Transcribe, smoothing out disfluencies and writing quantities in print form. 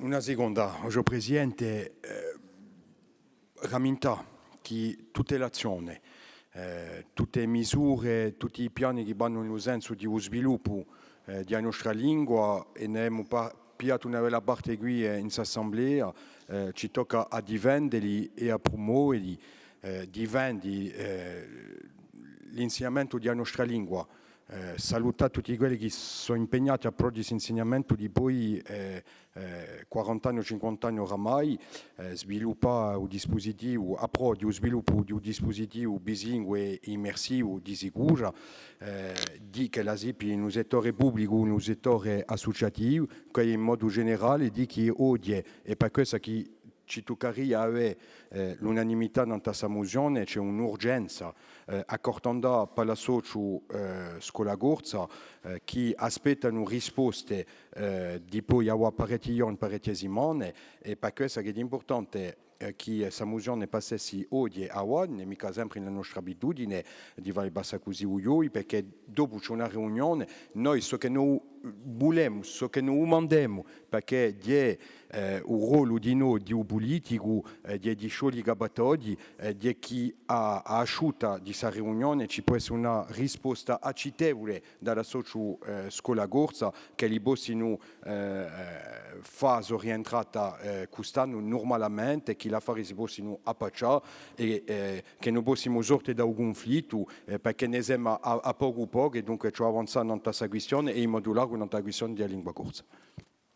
Una seconda, signor Presidente, rammenta che tutte le azioni, tutte le misure, tutti i piani che vanno nel senso di sviluppo della nostra lingua e ne abbiamo piato una bella parte qui in assemblea, ci tocca a difenderli e a promuoverli, l'insegnamento della nostra lingua. Salutare tutti quelli che sono impegnati a pro di insegnamento di poi 40 anni o 50 anni oramai, sviluppare un dispositivo, a pro di sviluppo di un dispositivo bilingue e immersivo di sicuro, di che la SIPI nel settore pubblico, nel settore associativo, che in modo generale di chi odia e per questo che ci toccaria avere l'unanimità in questa mozione, c'è un'urgenza accordata per la socio Scuola Gorza che aspettano risposte di poi a parecchie settimane e per questo che è importante che questa mozione passi oggi a oggi, mica sempre nella nostra abitudine di fare basta così io, perché dopo c'è una riunione, noi so che noi vogliamo, so che noi mandiamo, perché c'è un ruolo di noi, di un politico, di sciogli gabatodi, di chi ha asciutta di questa riunione, ci può essere una risposta accettevole dalla socio Scuola Gorza, che li possiamo fase rientrata quest'anno normalmente, che la fare si possono appacciare e che non possiamo sortire da un conflitto perché ne siamo a poco e dunque ci avanzando in questa questione e in modo largo in questa questione della lingua corsa.